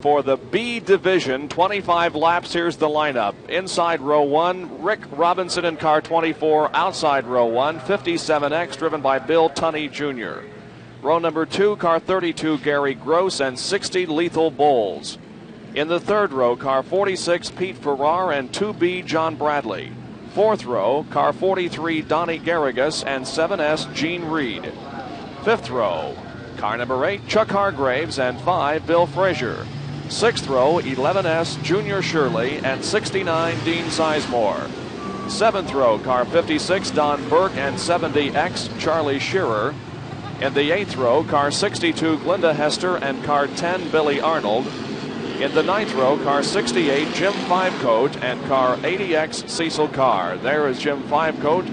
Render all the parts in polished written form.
For the B division, 25 laps, here's the lineup. Inside row 1, Rick Robinson in car 24. Outside row 1, 57X, driven by Bill Tunney Jr. Row number 2, car 32, Gary Gross, and 60, Lethal Bulls. In the third row, car 46, Pete Farrar, and 2B, John Bradley. Fourth row, car 43, Donnie Garrigus, and 7S, Gene Reed. Fifth row, car number 8, Chuck Hargraves, and 5, Bill Frazier. Sixth row, 11S, Junior Shirley, and 69, Dean Sizemore. Seventh row, car 56, Don Burke, and 70X, Charlie Shearer. In the eighth row, car 62, Glenda Hester, and car 10, Billy Arnold. In the ninth row, car 68, Jim Fivecoat, and car 80X, Cecil Carr. There is Jim Fivecoat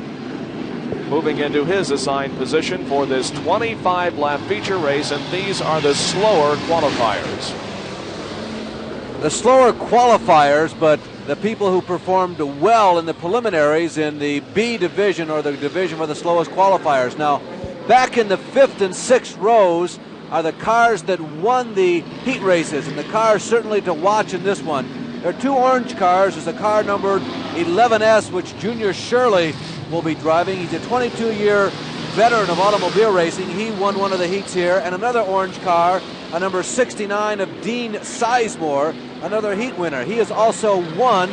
moving into his assigned position for this 25-lap feature race, and these are the slower qualifiers. The slower qualifiers, but the people who performed well in the preliminaries in the B division, or the division for the slowest qualifiers. Now, back in the fifth and sixth rows are the cars that won the heat races, and the cars certainly to watch in this one. There are two orange cars. There's a car numbered 11S, which Junior Shirley will be driving. He's a 22-year veteran of automobile racing. He won one of the heats here. And another orange car, a number 69 of Dean Sizemore, another heat winner. He has also won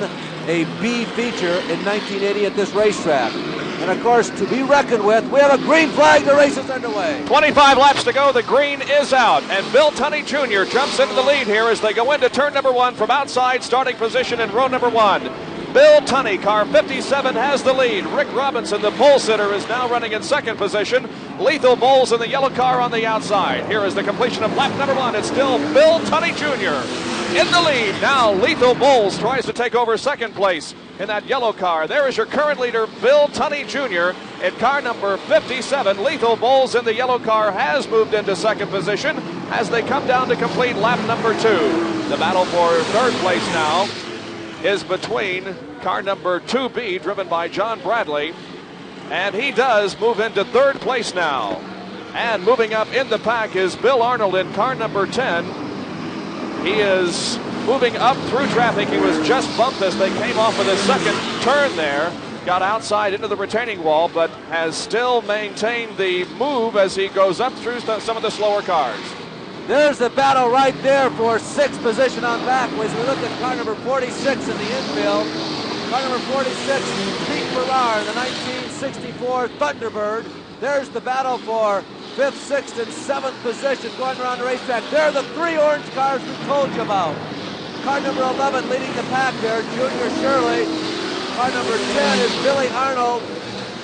a B feature in 1980 at this racetrack. And of course, to be reckoned with, we have a green flag. The race is underway. 25 laps to go. The green is out. And Bill Tunney Jr. jumps into the lead here as they go into turn number 1 from outside starting position in row number 1. Bill Tunney, car 57, has the lead. Rick Robinson, the pole sitter, is now running in second position. Lethal Bulls in the yellow car on the outside. Here is the completion of lap number 1. It's still Bill Tunney Jr. in the lead. Now Lethal Bulls tries to take over second place in that yellow car. There is your current leader, Bill Tunney Jr. in car number 57. Lethal Bulls in the yellow car has moved into second position as they come down to complete lap number 2. The battle for third place now is between car number 2B, driven by John Bradley, and he does move into third place now. And moving up in the pack is Bill Arnold in car number 10. He is moving up through traffic. He was just bumped as they came off of the second turn there. Got outside into the retaining wall, but has still maintained the move as he goes up through some of the slower cars. There's the battle right there for sixth position on back. As we look at car number 46 in the infield, car number 46, Pete Farrar in the 1964 Thunderbird. There's the battle for fifth, sixth, and seventh position going around the racetrack. There are the three orange cars we told you about. Car number 11 leading the pack there, Junior Shirley. Car number 10 is Billy Arnold.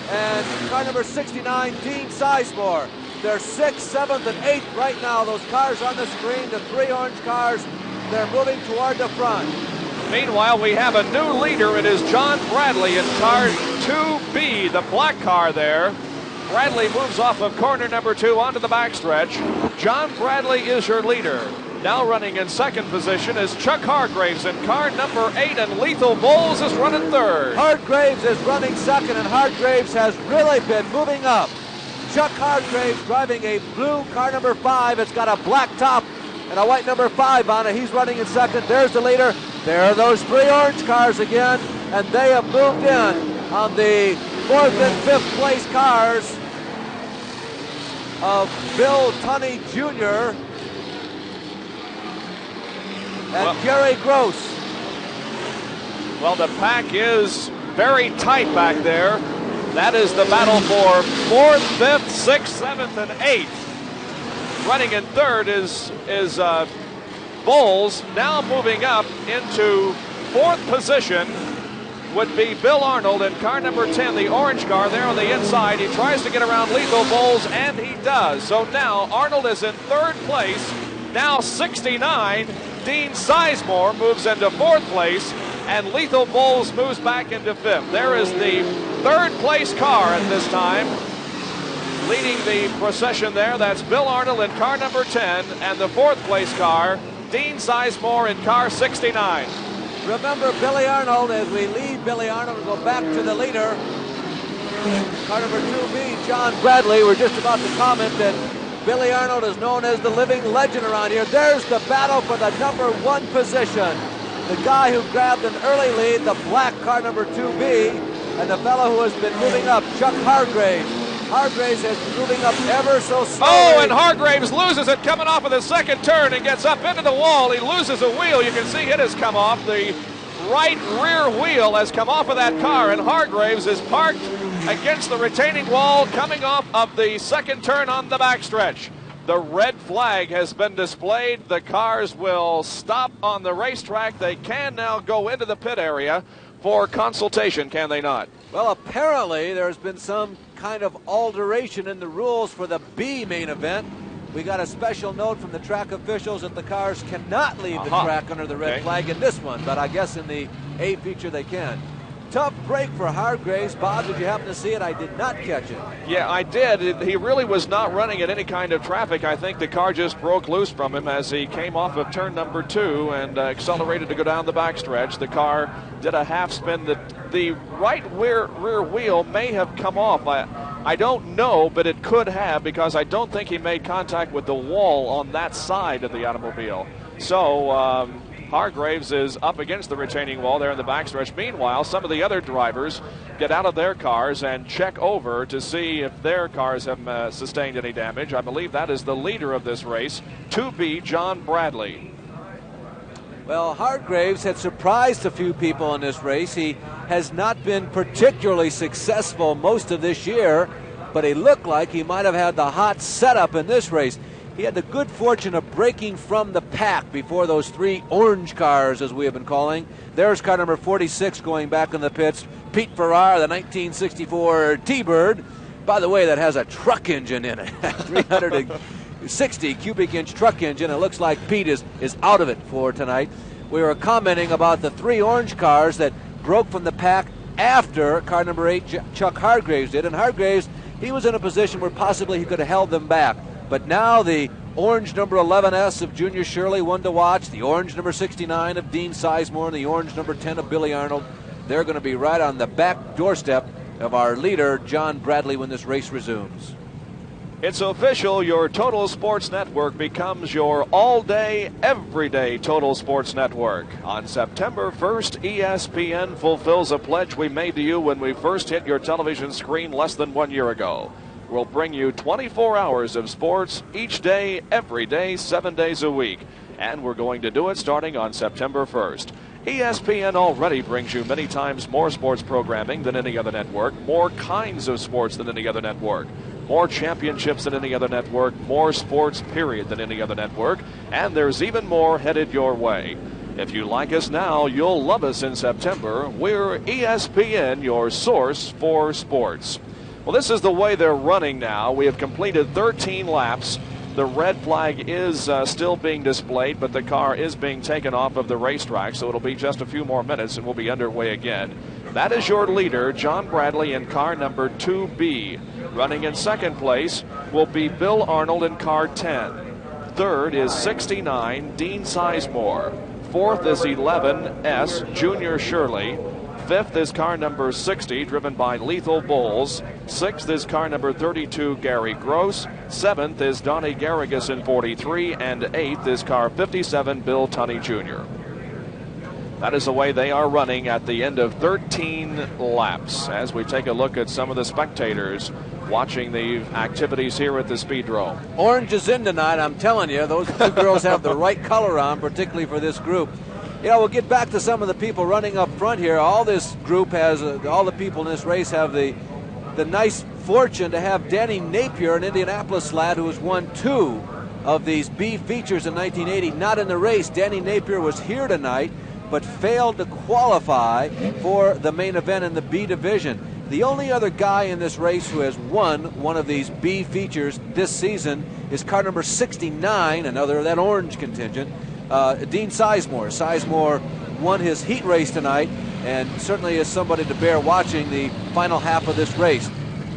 And car number 69, Dean Sizemore. They're 6th, 7th, and 8th right now. Those cars on the screen, the three orange cars, they're moving toward the front. Meanwhile, we have a new leader. It is John Bradley in car 2B, the black car there. Bradley moves off of corner number 2 onto the backstretch. John Bradley is your leader. Now running in second position is Chuck Hargraves in car number 8, and Lethal Bulls is running third. Hargraves is running second, and Hargraves has really been moving up. Chuck Hargraves driving a blue car number 5. It's got a black top and a white number 5 on it. He's running in second. There's the leader. There are those three orange cars again, and they have moved in on the 4th and 5th place cars of Bill Tunney Jr. and Gary Gross. Well, the pack is very tight back there. That is the battle for 4th, 5th, 6th, 7th, and 8th. Running in third is Bulls. Now moving up into 4th position would be Bill Arnold in car number 10, the orange car there on the inside. He tries to get around Lethal Bulls, and he does. So now Arnold is in third place. Now 69, Dean Sizemore moves into 4th place, and Lethal Bulls moves back into 5th. There is the third place car at this time. Leading the procession there, that's Bill Arnold in car number 10, and the 4th place car, Dean Sizemore in car 69. Remember Billy Arnold, as we leave Billy Arnold and go back to the leader. Car number 2B, John Bradley. We're just about to comment that Billy Arnold is known as the living legend around here. There's the battle for the number 1 position. The guy who grabbed an early lead, the black car number 2B, and the fellow who has been moving up, Chuck Hargraves. Hargraves has been moving up ever so slowly. Oh, and Hargraves loses it coming off of the second turn and gets up into the wall. He loses a wheel. You can see it has come off. The right rear wheel has come off of that car, and Hargraves is parked against the retaining wall coming off of the second turn on the backstretch. The red flag has been displayed. The cars will stop on the racetrack. They can now go into the pit area for consultation, can they not? Well, apparently there's been some kind of alteration in the rules for the B main event. We got a special note from the track officials that the cars cannot leave the track under the red flag in this one, but I guess in the A feature they can. Tough break for Hargraves. Bob, did you happen to see it? I did not catch it. Yeah, I did. He really was not running at any kind of traffic. I think the car just broke loose from him as he came off of turn number 2 and accelerated to go down the backstretch. The car did a half spin. The right rear wheel may have come off. I don't know, but it could have, because I don't think he made contact with the wall on that side of the automobile. So Hargraves is up against the retaining wall there in the backstretch. Meanwhile, some of the other drivers get out of their cars and check over to see if their cars have sustained any damage. I believe that is the leader of this race, 2B John Bradley. Well, Hargraves had surprised a few people in this race. He has not been particularly successful most of this year, but he looked like he might have had the hot setup in this race. He had the good fortune of breaking from the pack before those 3 orange cars, as we have been calling. There's car number 46 going back in the pits. Pete Farrar, the 1964 T-Bird. By the way, that has a truck engine in it. 360 cubic inch truck engine. It looks like Pete is out of it for tonight. We were commenting about the 3 orange cars that broke from the pack after car number 8, Chuck Hargraves did. And Hargraves, he was in a position where possibly he could have held them back. But now the orange number 11S of Junior Shirley, one to watch, the orange number 69 of Dean Sizemore, and the orange number 10 of Billy Arnold, they're going to be right on the back doorstep of our leader, John Bradley, when this race resumes. It's official. Your Total Sports Network becomes your all-day, everyday Total Sports Network. On September 1st, ESPN fulfills a pledge we made to you when we first hit your television screen less than 1 year ago. We'll bring you 24 hours of sports each day, every day, 7 days a week. And we're going to do it starting on September 1st. ESPN already brings you many times more sports programming than any other network, more kinds of sports than any other network, more championships than any other network, more sports, period, than any other network, and there's even more headed your way. If you like us now, you'll love us in September. We're ESPN, your source for sports. Well, this is the way they're running now. We have completed 13 laps. The red flag is still being displayed, but the car is being taken off of the racetrack, so it'll be just a few more minutes and we'll be underway again. That is your leader, John Bradley, in car number 2B. Running in second place will be Bill Arnold in car 10. Third is 69, Dean Sizemore. Fourth is 11S, Junior Shirley. Fifth is car number 60, driven by Lethal Bulls. Sixth is car number 32, Gary Gross. Seventh is Donnie Garrigus in 43. And eighth is car 57, Bill Tunney Jr. That is the way they are running at the end of 13 laps. As we take a look at some of the spectators watching the activities here at the Speedrome. Orange is in tonight, I'm telling you. Those 2 girls have the right color on, particularly for this group. You know, we'll get back to some of the people running up front here. All this group has, all the people in this race have the nice fortune to have Danny Napier, an Indianapolis lad who has won 2 of these B features in 1980, not in the race. Danny Napier was here tonight, but failed to qualify for the main event in the B division. The only other guy in this race who has won one of these B features this season is car number 69, another of that orange contingent, Dean Sizemore. Sizemore won his heat race tonight and certainly is somebody to bear watching the final half of this race.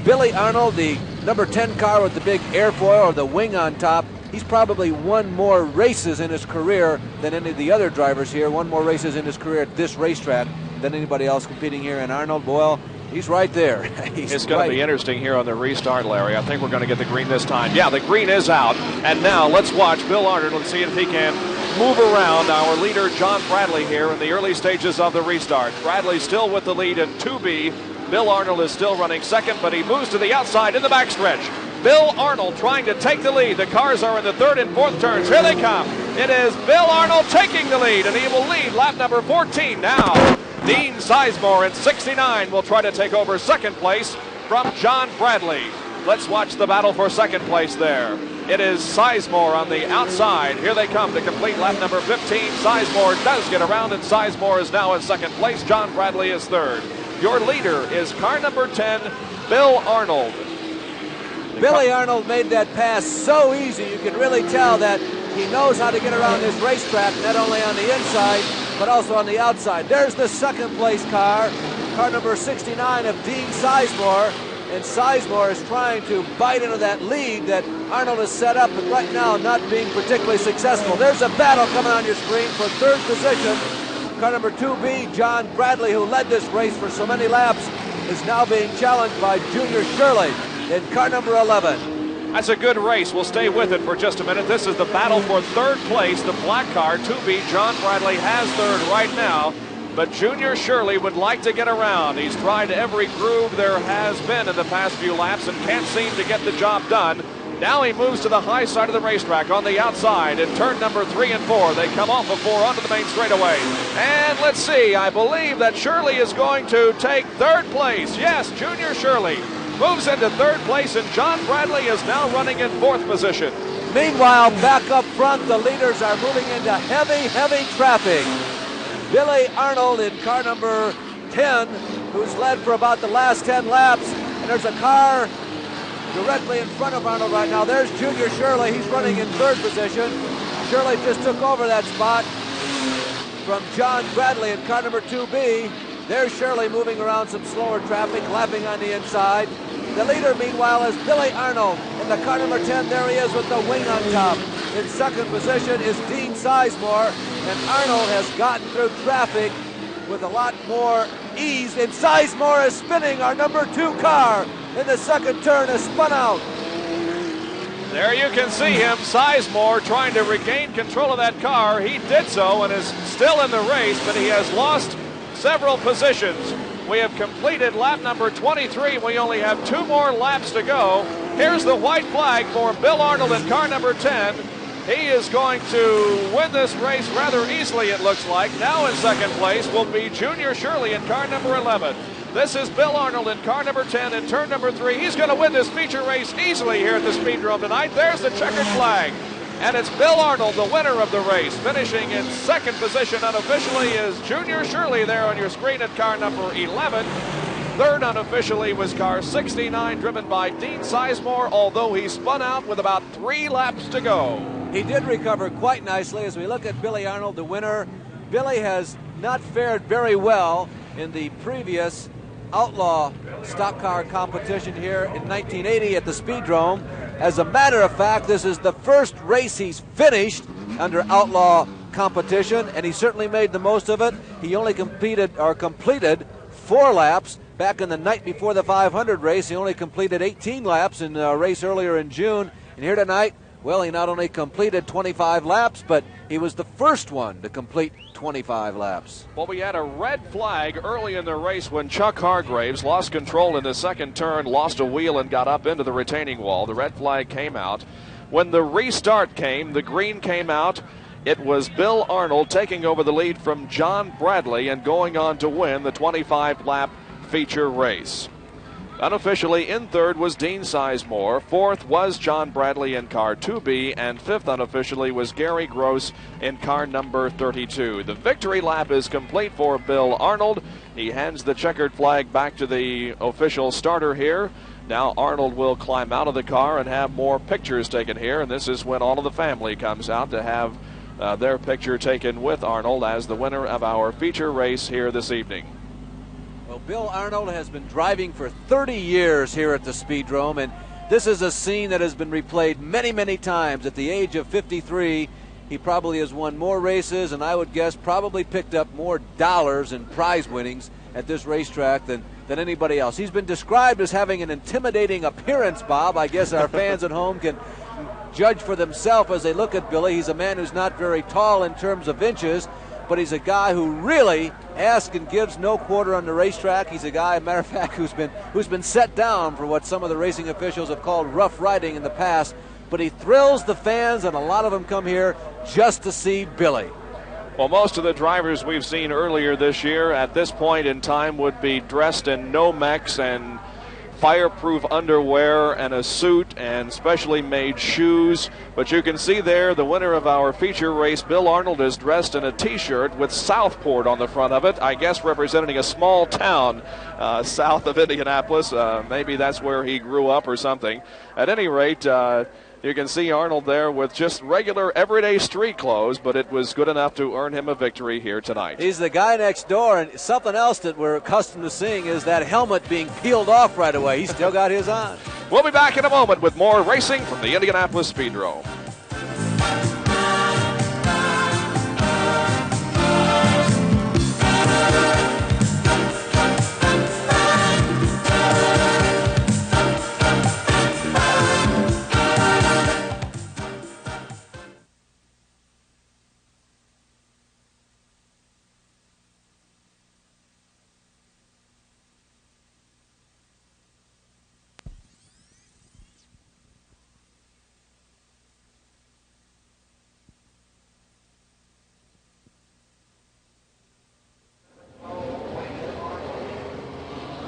Billy Arnold, the number 10 car with the big airfoil or the wing on top, he's probably won more races in his career than any of the other drivers here, won more races in his career at this racetrack than anybody else competing here. And Arnold Boyle, He's right there. It's going to be interesting here on the restart, Larry. I think we're going to get the green this time. Yeah, the green is out. And now let's watch Bill Arnold. Let's see if he can move around our leader, John Bradley, here in the early stages of the restart. Bradley still with the lead in 2B. Bill Arnold is still running second, but he moves to the outside in the backstretch. Bill Arnold trying to take the lead. The cars are in the third and fourth turns. Here they come. It is Bill Arnold taking the lead, and he will lead lap number 14 now. Dean Sizemore in 69 will try to take over second place from John Bradley. Let's watch the battle for second place there. It is Sizemore on the outside. Here they come to complete lap number 15. Sizemore does get around, and Sizemore is now in second place. John Bradley is third. Your leader is car number 10, Bill Arnold. Billy Arnold made that pass so easy. You can really tell that he knows how to get around this racetrack, not only on the inside, but also on the outside. There's the second place car number 69 of Dean Sizemore. And Sizemore is trying to bite into that lead that Arnold has set up, and right now not being particularly successful. There's a battle coming on your screen for third position. Car number 2B, John Bradley, who led this race for so many laps, is now being challenged by Junior Shirley in car number 11. That's a good race. We'll stay with it for just a minute. This is the battle for third place. The black car, 2B, John Bradley has third right now. But Junior Shirley would like to get around. He's tried every groove there has been in the past few laps and can't seem to get the job done. Now he moves to the high side of the racetrack on the outside in turn number 3 and 4. They come off of 4 onto the main straightaway. And let's see, I believe that Shirley is going to take third place. Yes, Junior Shirley moves into third place, and John Bradley is now running in fourth position. Meanwhile, back up front, the leaders are moving into heavy traffic. Billy Arnold in car number 10, who's led for about the last 10 laps. And there's a car directly in front of Arnold right now. There's Junior Shirley. He's running in third position. Shirley just took over that spot from John Bradley in car number 2B. There's Shirley moving around some slower traffic, lapping on the inside. The leader, meanwhile, is Billy Arnold in the car number 10. There he is with the wing on top. In second position is Dean Sizemore, and Arnold has gotten through traffic with a lot more ease. And Sizemore is spinning. Our number 2 car in the second turn has spun out. There you can see him, Sizemore, trying to regain control of that car. He did so and is still in the race, but he has lost several positions. We have completed lap number 23. We only have 2 more laps to go. Here's the white flag for Bill Arnold in car number 10. He is going to win this race rather easily, it looks like. Now in second place will be Junior Shirley in car number 11. This is Bill Arnold in car number 10 in turn number 3. He's going to win this feature race easily here at the Speedrome tonight. There's the checkered flag. And it's Bill Arnold, the winner of the race. Finishing in second position unofficially is Junior Shirley there on your screen at car number 11. Third unofficially was car 69, driven by Dean Sizemore, although he spun out with about 3 laps to go. He did recover quite nicely. As we look at Billy Arnold, the winner, Billy has not fared very well in the previous Outlaw Stock Car competition here in 1980 at the Speedrome. As a matter of fact, this is the first race he's finished under Outlaw competition, and he certainly made the most of it. He only completed 4 laps. Back in the night before the 500 race, he only completed 18 laps in a race earlier in June. And here tonight, well, he not only completed 25 laps, but he was the first one to complete 25 laps. Well, we had a red flag early in the race when Chuck Hargraves lost control in the second turn, lost a wheel, and got up into the retaining wall. The red flag came out. When the restart came, the green came out. It was Bill Arnold taking over the lead from John Bradley and going on to win the 25-lap feature race. Unofficially in third was Dean Sizemore. Fourth was John Bradley in car 2B, and fifth unofficially was Gary Gross in car number 32. The victory lap is complete for Bill Arnold. He hands the checkered flag back to the official starter here. Now Arnold will climb out of the car and have more pictures taken here, and this is when all of the family comes out to have their picture taken with Arnold as the winner of our feature race here this evening. Well, Bill Arnold has been driving for 30 years here at the Speedrome, and this is a scene that has been replayed many times. At the age of 53, he probably has won more races, and I would guess probably picked up more dollars in prize winnings at this racetrack than than anybody else. He's been described as having an intimidating appearance, Bob. I guess our fans at home can judge for themselves as they look at Billy. He's a man who's not very tall in terms of inches, but he's a guy who really asks and gives no quarter on the racetrack. He's a guy, as a matter of fact, who's been set down for what some of the racing officials have called rough riding in the past. But he thrills the fans, and a lot of them come here just to see Billy. Well, most of the drivers we've seen earlier this year at this point in time would be dressed in Nomex and fireproof underwear and a suit and specially made shoes. But you can see there the winner of our feature race, Bill Arnold, is dressed in a T-shirt with Southport on the front of it, I guess representing a small town south of Indianapolis. Maybe that's where he grew up or something. At any rate, you can see Arnold there with just regular everyday street clothes, but it was good enough to earn him a victory here tonight. He's the guy next door, and something else that we're accustomed to seeing is that helmet being peeled off right away. He's still got his on. We'll be back in a moment with more racing from the Indianapolis Speedrome.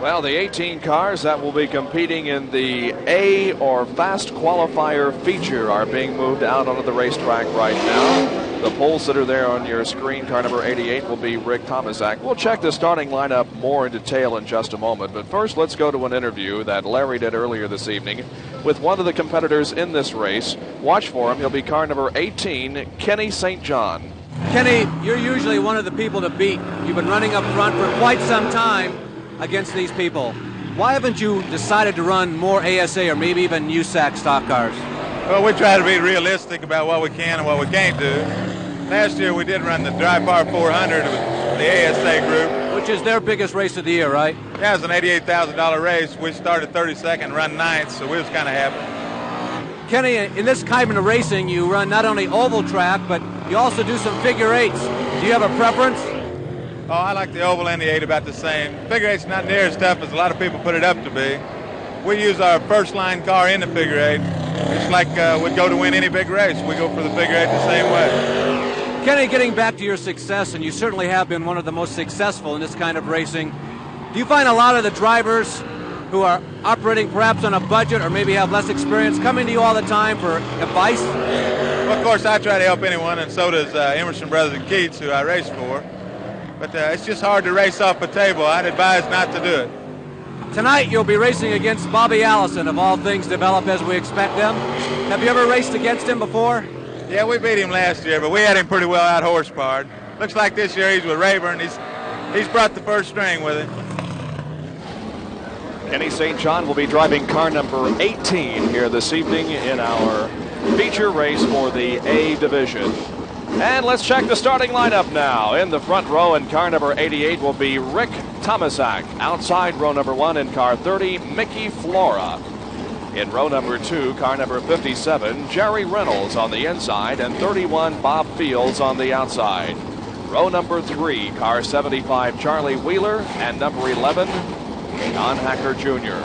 Well, the 18 cars that will be competing in the A or Fast Qualifier feature are being moved out onto the racetrack right now. The poles that are there on your screen, car number 88, will be Rick Tomasak. We'll check the starting lineup more in detail in just a moment. But first, let's go to an interview that Larry did earlier this evening with one of the competitors in this race. Watch for him. He'll be car number 18, Kenny St. John. Kenny, you're usually one of the people to beat. You've been running up front for quite some time against these people. Why haven't you decided to run more ASA or maybe even USAC stock cars? Well, we try to be realistic about what we can and what we can't do. Last year we did run the Dry Par 400 with the ASA group. Which is their biggest race of the year, right? Yeah, it was an $88,000 race. We started 32nd, run 9th, so we was kind of happy. Kenny, in this kind of racing, you run not only oval track, but you also do some figure eights. Do you have a preference? Oh, I like the oval and the 8 about the same. Figure 8's not near as tough as a lot of people put it up to be. We use our first line car in the figure 8. It's like we'd go to win any big race. We go for the figure 8 the same way. Kenny, getting back to your success, and you certainly have been one of the most successful in this kind of racing, do you find a lot of the drivers who are operating perhaps on a budget or maybe have less experience coming to you all the time for advice? Well, of course, I try to help anyone, and so does Emerson Brothers and Keats, who I race for. But it's just hard to race off a table. I'd advise not to do it. Tonight you'll be racing against Bobby Allison, if all things develop as we expect them. Have you ever raced against him before? Yeah, we beat him last year, but we had him pretty well out horsepowered. Looks like this year he's with Rayburn. He's brought the first string with him. Kenny St. John will be driving car number 18 here this evening in our feature race for the A division. And let's check the starting lineup now. In the front row in car number 88 will be Rick Tomasak. Outside row number 1 in car 30, Mickey Flora. In row number 2, car number 57, Jerry Reynolds on the inside, and 31, Bob Fields on the outside. Row number 3, car 75, Charlie Wheeler, and number 11, Don Hacker Jr.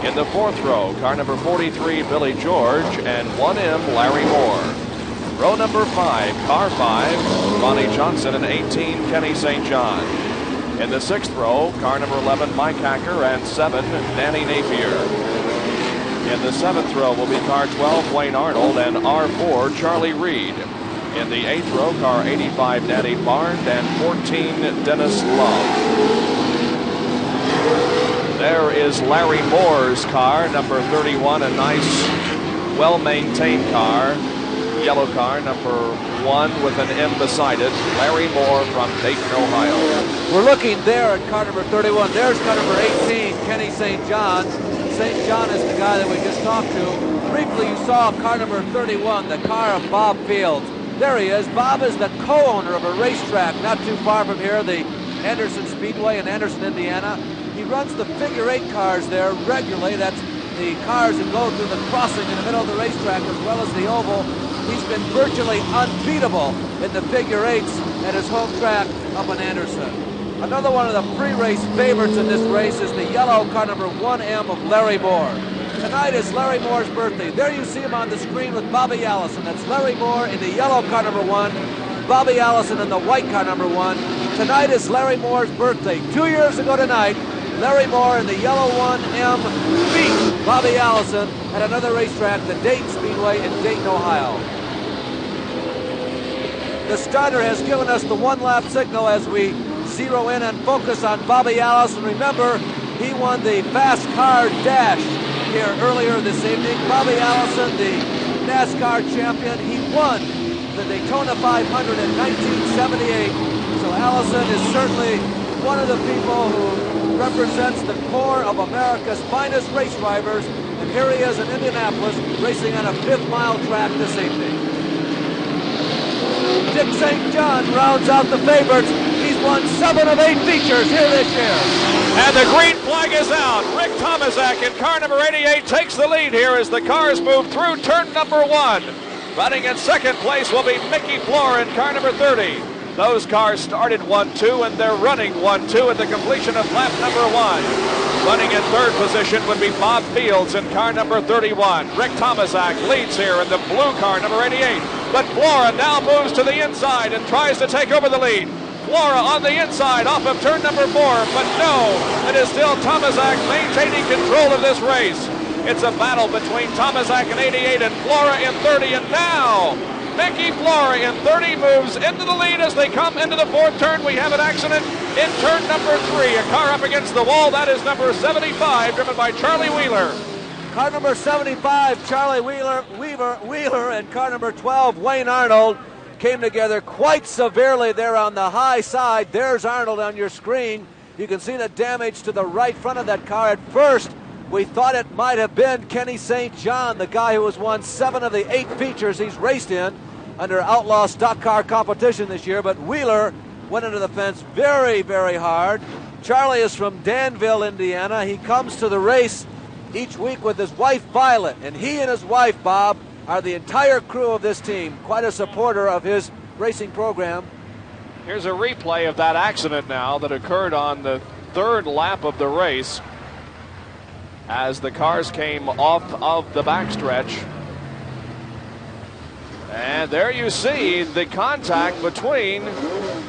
In the fourth row, car number 43, Billy George, and 1M, Larry Moore. Row number 5, car 5, Ronnie Johnson, and 18, Kenny St. John. In the sixth row, car number 11, Mike Hacker, and 7, Danny Napier. In the seventh row will be car 12, Wayne Arnold, and R4, Charlie Reed. In the eighth row, car 85, Danny Barnes, and 14, Dennis Love. There is Larry Moore's car, number 31, a nice, well-maintained car. Yellow car, number 1 with an M beside it. Larry Moore from Dayton, Ohio. We're looking there at car number 31. There's car number 18, Kenny St. John. St. John is the guy that we just talked to. Briefly, you saw car number 31, the car of Bob Fields. There he is. Bob is the co-owner of a racetrack not too far from here, the Anderson Speedway in Anderson, Indiana. He runs the figure 8 cars there regularly. That's the cars that go through the crossing in the middle of the racetrack as well as the oval. He's been virtually unbeatable in the figure 8s at his home track up in Anderson. Another one of the pre-race favorites in this race is the yellow car number 1M of Larry Moore. Tonight is Larry Moore's birthday. There you see him on the screen with Bobby Allison. That's Larry Moore in the yellow car number 1, Bobby Allison in the white car number 1. Tonight is Larry Moore's birthday. 2 years ago tonight, Larry Moore in the yellow 1M beat Bobby Allison at another racetrack, the Dayton Speedway in Dayton, Ohio. The starter has given us the one-lap signal as we zero in and focus on Bobby Allison. Remember, he won the fast car dash here earlier this evening. Bobby Allison, the NASCAR champion, he won the Daytona 500 in 1978. So Allison is certainly one of the people who represents the core of America's finest race drivers. And here he is in Indianapolis racing on a 5th-mile track this evening. Dick St. John rounds out the favorites. He's won 7 of 8 features here this year. And the green flag is out. Rick TOMASIK in car number 88 takes the lead here as the cars move through turn number 1. Running in second place will be Mickey Floor in car number 30. Those cars started 1-2 and they're running 1-2 at the completion of lap number 1. Running in third position would be Bob Fields in car number 31. Rick TOMASIK leads here in the blue car number 88. But Flora now moves to the inside and tries to take over the lead. Flora on the inside off of turn number 4, but no, it is still TOMASIK maintaining control of this race. It's a battle between TOMASIK in 88 and Flora in 30, and now Mickey Flora in 30 moves into the lead as they come into the 4th turn. We have an accident in turn number 3. A car up against the wall. That is number 75, driven by Charlie Wheeler. Car number 75, Charlie Wheeler, and car number 12, Wayne Arnold, came together quite severely there on the high side. There's Arnold on your screen. You can see the damage to the right front of that car. At first, we thought it might have been Kenny St. John, the guy who has won 7 of the 8 features he's raced in under Outlaw Stock car competition this year, but Wheeler went into the fence very, very hard. Charlie is from Danville, Indiana. He comes to the race each week with his wife, Violet, and he and his wife, Bob, are the entire crew of this team. Quite a supporter of his racing program. Here's a replay of that accident now that occurred on the 3rd lap of the race as the cars came off of the backstretch. And there you see the contact between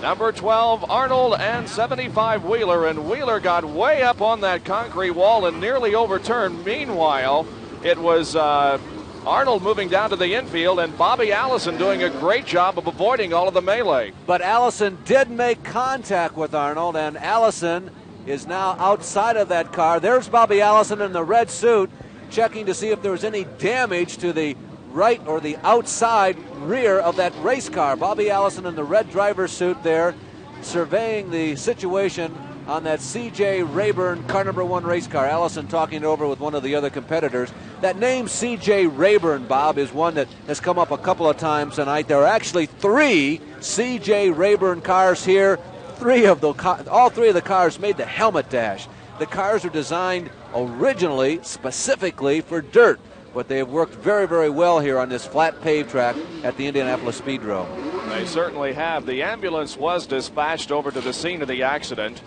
number 12 Arnold and 75 Wheeler, and Wheeler got way up on that concrete wall and nearly overturned. Meanwhile, it was Arnold moving down to the infield and Bobby Allison doing a great job of avoiding all of the melee. But Allison did make contact with Arnold, and Allison is now outside of that car. There's Bobby Allison in the red suit, checking to see if there was any damage to the right or the outside rear of that race car. Bobby Allison in the red driver's suit there, surveying the situation on that C.J. Rayburn car number 1 race car. Allison talking it over with one of the other competitors. That name C.J. Rayburn, Bob, is one that has come up a couple of times tonight. There are actually 3 C.J. Rayburn cars here. All 3 of the cars made the helmet dash. The cars are designed originally, specifically for dirt, but they have worked very, very well here on this flat paved track at the Indianapolis Speedrome. They certainly have. The ambulance was dispatched over to the scene of the accident,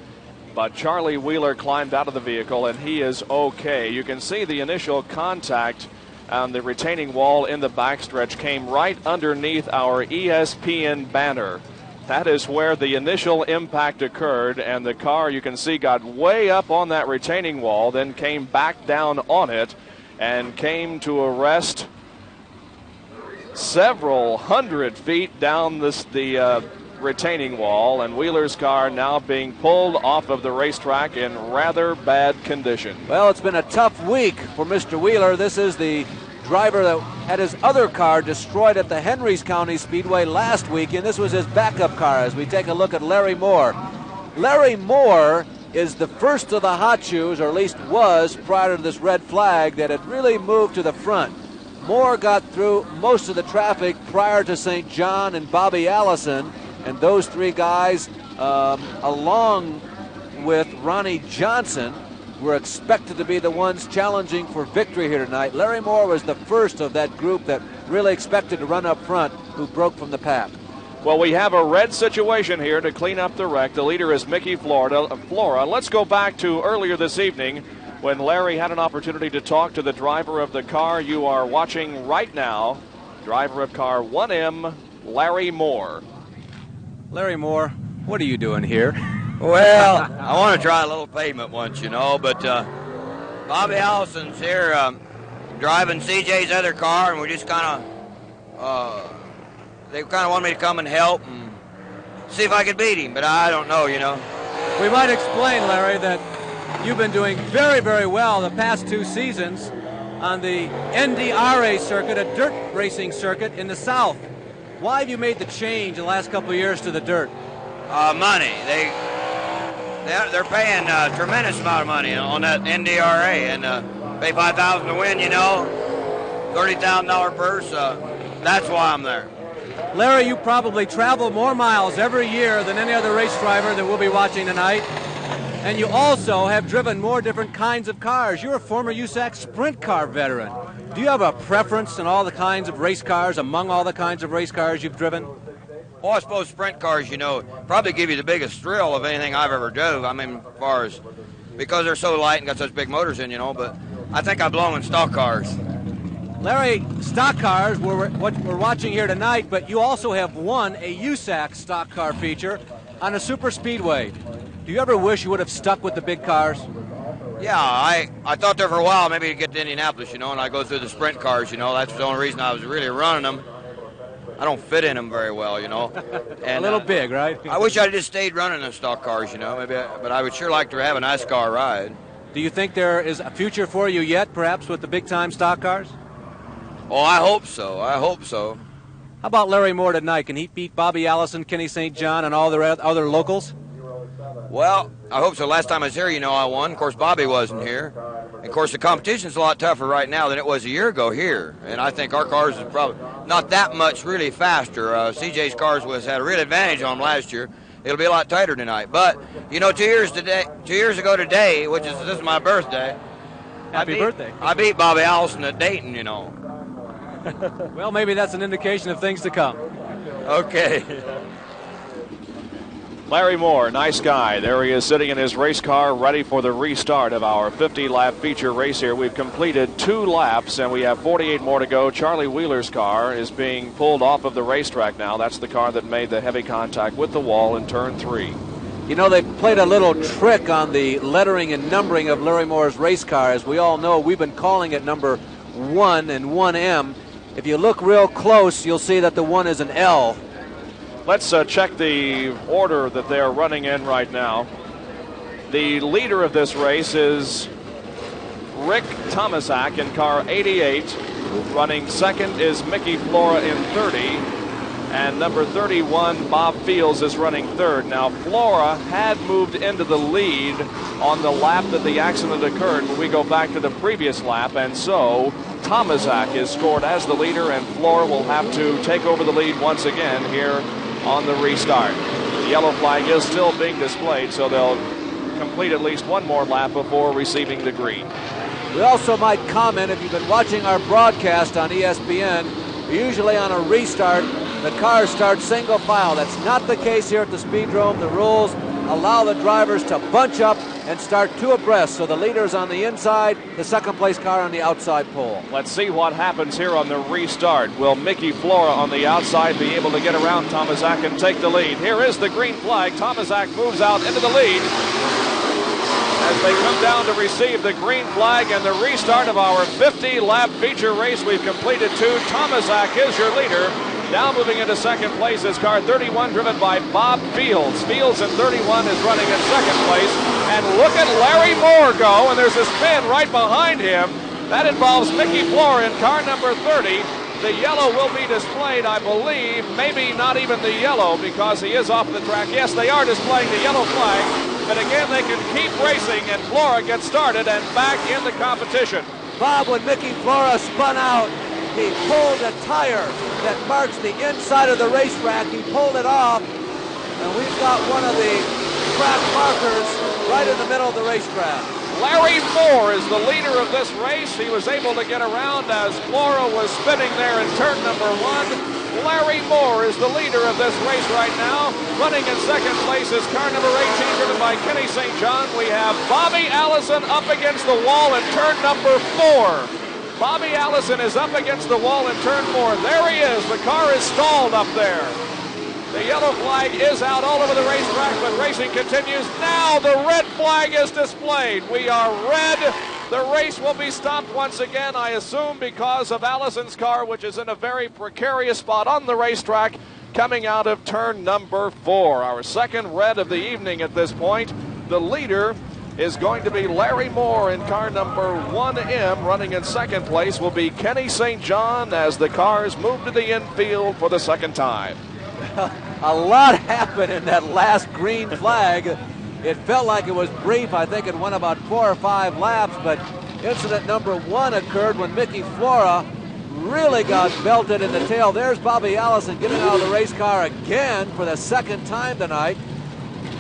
but Charlie Wheeler climbed out of the vehicle and he is okay. You can see the initial contact on the retaining wall in the backstretch came right underneath our ESPN banner. That is where the initial impact occurred, and the car, you can see, got way up on that retaining wall, then came back down on it and came to a rest several hundred feet down the retaining wall, and Wheeler's car now being pulled off of the racetrack in rather bad condition. Well, it's been a tough week for Mr. Wheeler. This is the driver that had his other car destroyed at the Henrys County Speedway last week, and this was his backup car as we take a look at Larry Moore. Larry Moore is the first of the hot shoes, or at least was prior to this red flag, that had really moved to the front. Moore got through most of the traffic prior to St. John and Bobby Allison, and those 3 guys, along with Ronnie Johnson were expected to be the ones challenging for victory here tonight. Larry Moore was the first of that group that really expected to run up front, who broke from the pack. Well, we have a red situation here to clean up the wreck. The leader is Mickey Flora. Let's go back to earlier this evening when Larry had an opportunity to talk to the driver of the car you are watching right now, driver of car 1M, Larry Moore. Larry Moore, what are you doing here? Well, I want to try a little pavement once, you know, but Bobby Allison's here driving CJ's other car, and we just kind of, they kind of want me to come and help and see if I could beat him, but I don't know, you know. We might explain, Larry, that you've been doing very, very well the past 2 seasons on the NDRA circuit, a dirt racing circuit in the South. Why have you made the change in the last couple of years to the dirt? Money. They're paying a tremendous amount of money on that NDRA, and pay $5,000 to win, you know, $30,000 purse. That's why I'm there. Larry, you probably travel more miles every year than any other race driver that we'll be watching tonight. And you also have driven more different kinds of cars. You're a former USAC sprint car veteran. Do you have a preference in all the kinds of race cars, among all the kinds of race cars you've driven? Well, I suppose sprint cars, you know, probably give you the biggest thrill of anything I've ever drove. I mean, as far as, because they're so light and got such big motors in, you know, but I think I belong in stock cars. Larry, stock cars were what we're watching here tonight, but you also have won a USAC stock car feature on a super speedway. Do you ever wish you would have stuck with the big cars? Yeah, I thought there for a while maybe to get to Indianapolis, you know, and I go through the sprint cars, you know. That's the only reason I was really running them. I don't fit in them very well, you know. And, a little big, right? I wish I just stayed running the stock cars, you know, but I would sure like to have a NASCAR ride. Do you think there is a future for you yet, perhaps, with the big-time stock cars? Oh, I hope so. I hope so. How about Larry Moore tonight? Can he beat Bobby Allison, Kenny St. John, and all the other locals? Well, I hope so. Last time I was here, you know, I won. Of course, Bobby wasn't here. And of course, the competition's a lot tougher right now than it was a year ago here. And I think our cars is probably not that much really faster. CJ's cars had a real advantage on them last year. It'll be a lot tighter tonight. But, you know, 2 years ago today, which is, this is my birthday. Happy birthday. I beat Bobby Allison at Dayton, you know. Well, maybe that's an indication of things to come. Okay. Larry Moore, nice guy. There he is sitting in his race car ready for the restart of our 50-lap feature race here. We've completed 2 laps and we have 48 more to go. Charlie Wheeler's car is being pulled off of the racetrack now. That's the car that made the heavy contact with the wall in turn 3. You know, they played a little trick on the lettering and numbering of Larry Moore's race car. As we all know, we've been calling it number 1 and 1M. If you look real close, you'll see that the 1 is an L. Let's check the order that they're running in right now. The leader of this race is Rick TOMASIK in car 88. Running second is Mickey Flora in 30. And number 31, Bob Fields, is running third. Now, Flora had moved into the lead on the lap that the accident occurred when we go back to the previous lap. And so TOMASIK is scored as the leader, and Flora will have to take over the lead once again here on the restart. The yellow flag is still being displayed, so they'll complete at least one more lap before receiving the green. We also might comment, if you've been watching our broadcast on ESPN, usually on a restart, the cars start single file. That's not the case here at the Speedrome. The rules allow the drivers to bunch up and start 2 abreast. So the leader's on the inside, the second place car on the outside pole. Let's see what happens here on the restart. Will Mickey Flora on the outside be able to get around TOMASIK and take the lead? Here is the green flag. TOMASIK moves out into the lead as they come down to receive the green flag, and the restart of our 50-lap feature race. We've completed 2. TOMASIK is your leader. Now moving into second place is car 31, driven by Bob Fields. Fields in 31 is running in second place. And look at Larry Moore go, and there's a spin right behind him. That involves Mickey Flora in car number 30. The yellow will be displayed, I believe. Maybe not even the yellow, because he is off the track. Yes, they are displaying the yellow flag. But again, they can keep racing, and Flora gets started and back in the competition. Bob, when Mickey Flora spun out, he pulled a tire that marks the inside of the racetrack. He pulled it off, and we've got one of the track markers right in the middle of the racetrack. Larry Moore is the leader of this race. He was able to get around as Flora was spinning there in turn number 1. Larry Moore is the leader of this race right now. Running in second place is car number 18, driven by Kenny St. John. We have Bobby Allison up against the wall in turn number 4. Bobby Allison is up against the wall in turn 4. There he is. The car is stalled up there. The yellow flag is out all over the racetrack, but racing continues. Now the red flag is displayed. We are red. The race will be stopped once again, I assume, because of Allison's car, which is in a very precarious spot on the racetrack, coming out of turn number 4. Our second red of the evening at this point. The leader is going to be Larry Moore in car number 1M. Running in second place will be Kenny St. John as the cars move to the infield for the second time. A lot happened in that last green flag. It felt like it was brief. I think it went about 4 or 5 laps, but incident number 1 occurred when Mickey Flora really got belted in the tail. There's Bobby Allison getting out of the race car again for the second time tonight.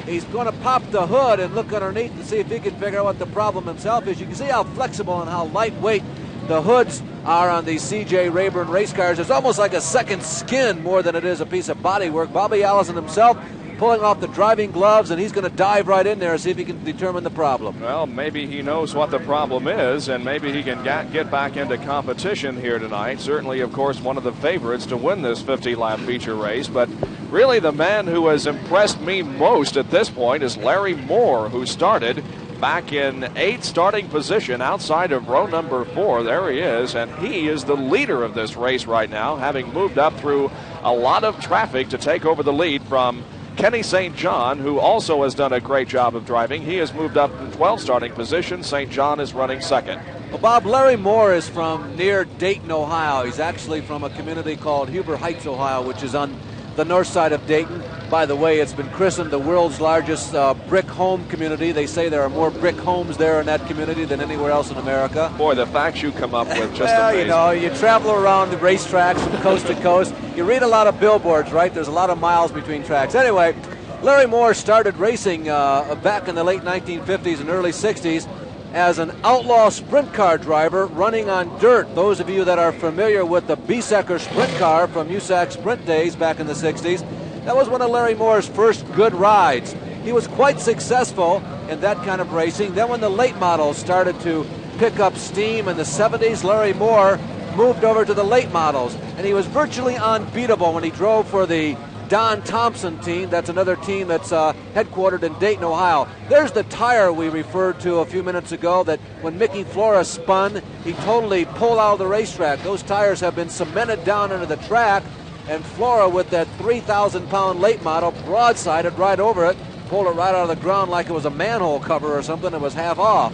He's going to pop the hood and look underneath to see if he can figure out what the problem himself is. You can see how flexible and how lightweight the hoods are on these C.J. Rayburn race cars. It's almost like a second skin more than it is a piece of bodywork. Bobby Allison himself pulling off the driving gloves, and he's going to dive right in there and see if he can determine the problem. Well, maybe he knows what the problem is, and maybe he can get back into competition here tonight. Certainly, of course, one of the favorites to win this 50-lap feature race, but really the man who has impressed me most at this point is Larry Moore, who started back in 8th starting position outside of row number 4. There he is, and he is the leader of this race right now, having moved up through a lot of traffic to take over the lead from Kenny St. John, who also has done a great job of driving. He has moved up in 12th starting position. St. John is running second. Well, Bob, Larry Moore is from near Dayton, Ohio. He's actually from a community called Huber Heights, Ohio, which is on the north side of Dayton. By the way, it's been christened the world's largest brick home community. They say there are more brick homes there in that community than anywhere else in America. Boy, the facts you come up with, just well, amazing. You know, you travel around the racetracks from coast to coast. You read a lot of billboards, right? There's a lot of miles between tracks. Anyway, Larry Moore started racing back in the late 1950s and early 60s as an outlaw sprint car driver running on dirt. Those of you that are familiar with the Besecker sprint car from USAC sprint days back in the 60s, that was one of Larry Moore's first good rides. He was quite successful in that kind of racing. Then when the late models started to pick up steam in the 70s, Larry Moore moved over to the late models, and he was virtually unbeatable when he drove for the Don Thompson team. That's another team that's headquartered in Dayton, Ohio. There's the tire we referred to a few minutes ago that when Mickey Flora spun, he totally pulled out of the racetrack. Those tires have been cemented down into the track, and Flora, with that 3,000-pound late model, broadsided right over it, pulled it right out of the ground like it was a manhole cover or something. It was half off.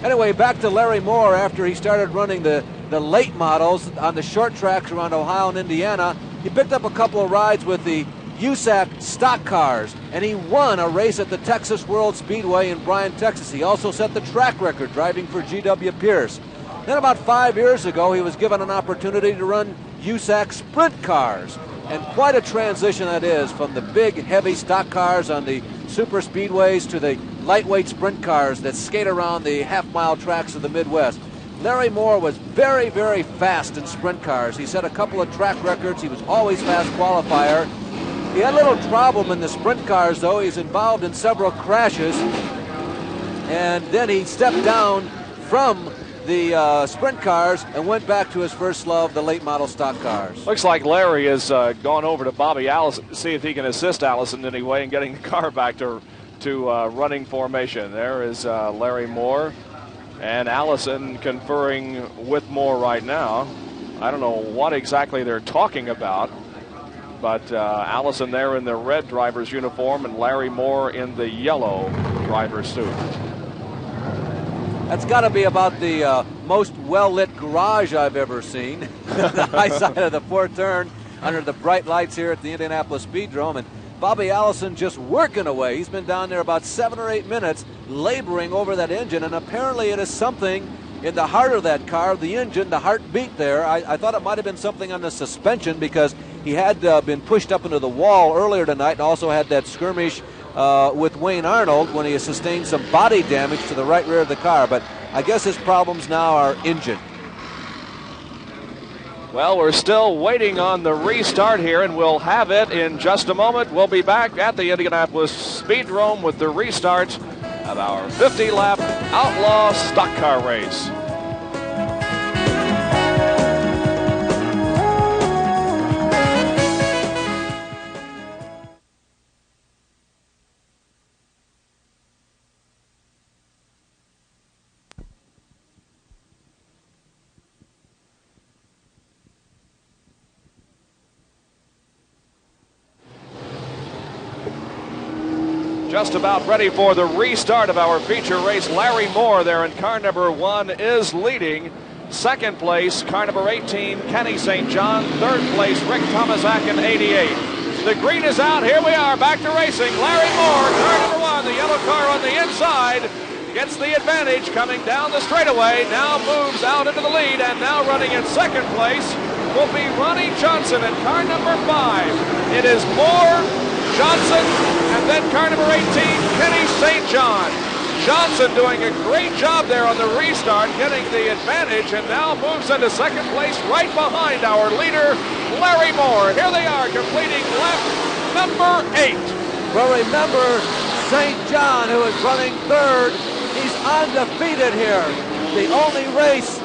Anyway, back to Larry Moore after he started running the late models on the short tracks around Ohio and Indiana. He picked up a couple of rides with the USAC stock cars, and he won a race at the Texas World Speedway in Bryan, Texas. He also set the track record driving for G.W. Pierce. Then about 5 years ago, he was given an opportunity to run USAC sprint cars, and quite a transition that is from the big, heavy stock cars on the super speedways to the lightweight sprint cars that skate around the half-mile tracks of the Midwest. Larry Moore was very, very fast in sprint cars. He set a couple of track records. He was always fast qualifier. He had a little problem in the sprint cars, though. He's involved in several crashes. And then he stepped down from the sprint cars and went back to his first love, the late model stock cars. Looks like Larry has gone over to Bobby Allison to see if he can assist Allison in any way in getting the car back to running formation. There is Larry Moore and Allison conferring with Moore right now. I don't know what exactly they're talking about, but Allison there in the red driver's uniform and Larry Moore in the yellow driver's suit. That's got to be about the most well-lit garage I've ever seen. The high side of the fourth turn under the bright lights here at the Indianapolis Speedrome. And Bobby Allison just working away. He's been down there about 7 or 8 minutes laboring over that engine, and apparently it is something in the heart of that car, the engine, the heartbeat there. I thought it might have been something on the suspension because he had been pushed up into the wall earlier tonight and also had that skirmish with Wayne Arnold when he has sustained some body damage to the right rear of the car, but I guess his problems now are engine. Well, we're still waiting on the restart here, and we'll have it in just a moment. We'll be back at the Indianapolis Speedrome with the restart of our 50-lap Outlaw Stock Car race. Just about ready for the restart of our feature race. Larry Moore there in car number 1 is leading. Second place, car number 18, Kenny St. John. Third place, Rick Tomasak in 88. The green is out. Here we are, back to racing. Larry Moore, car number 1, the yellow car on the inside, gets the advantage coming down the straightaway. Now moves out into the lead, and now running in second place will be Ronnie Johnson in car number 5. It is Moore, Johnson, and then car number 18, Kenny St. John. Johnson doing a great job there on the restart, getting the advantage, and now moves into second place right behind our leader, Larry Moore. Here they are, completing lap number 8. Well, remember, St. John, who is running third, he's undefeated here. The only race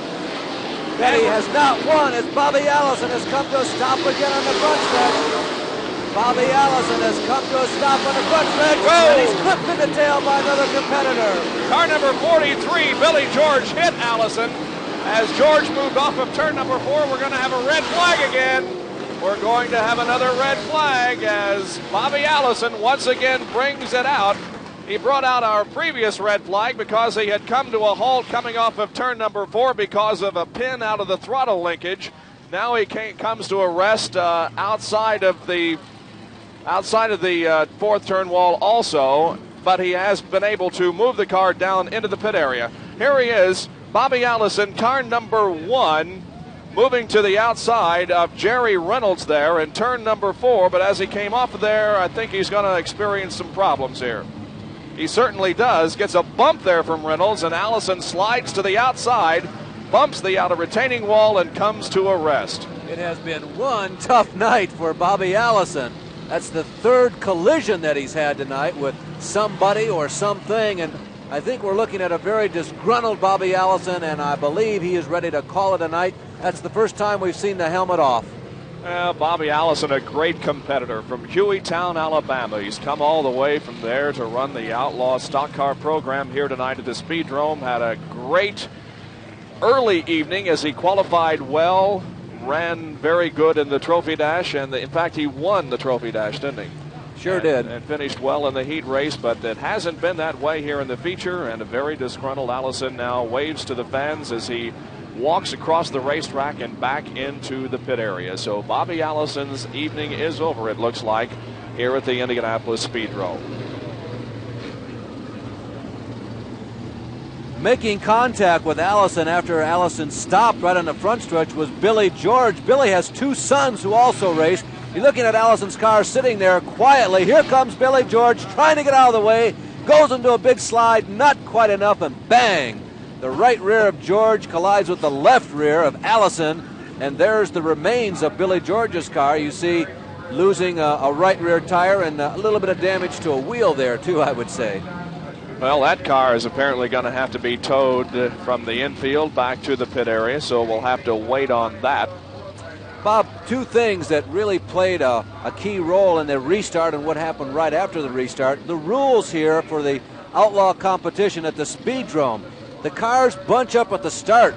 that he has not won is Bobby Allison has come to a stop again on the front stretch. Bobby Allison has come to a stop on the front stretch, and he's clipped in the tail by another competitor. Car number 43, Billy George, hit Allison. As George moved off of turn number 4, we're going to have a red flag again. We're going to have another red flag as Bobby Allison once again brings it out. He brought out our previous red flag because he had come to a halt coming off of turn number 4 because of a pin out of the throttle linkage. Now he comes to a rest outside of the fourth turn wall also, but he has been able to move the car down into the pit area. Here he is, Bobby Allison, car number 1, moving to the outside of Jerry Reynolds there in turn number 4, but as he came off of there, I think he's going to experience some problems here. He certainly does. Gets a bump there from Reynolds, and Allison slides to the outside, bumps the outer retaining wall, and comes to a rest. It has been one tough night for Bobby Allison. That's the third collision that he's had tonight with somebody or something, and I think we're looking at a very disgruntled Bobby Allison, and I believe he is ready to call it a night. That's the first time we've seen the helmet off. Bobby Allison, a great competitor from Hueytown, Alabama. He's come all the way from there to run the Outlaw Stock Car program here tonight at the Speedrome. Had a great early evening as he qualified well. Ran very good in the Trophy Dash, and in fact, he won the Trophy Dash, didn't he? Sure did. And finished well in the heat race, but it hasn't been that way here in the feature, and a very disgruntled Allison now waves to the fans as he walks across the racetrack and back into the pit area. So Bobby Allison's evening is over, it looks like, here at the Indianapolis Speedrome. Making contact with Allison after Allison stopped right on the front stretch was Billy George. Billy has two sons who also raced. You're looking at Allison's car sitting there quietly. Here comes Billy George trying to get out of the way. Goes into a big slide, not quite enough, and bang! The right rear of George collides with the left rear of Allison, and there's the remains of Billy George's car. You see losing a right rear tire and a little bit of damage to a wheel there too, I would say. Well, that car is apparently going to have to be towed from the infield back to the pit area, so we'll have to wait on that. Bob, two things that really played a key role in the restart and what happened right after the restart. The rules here for the Outlaw competition at the Speedrome. The cars bunch up at the start.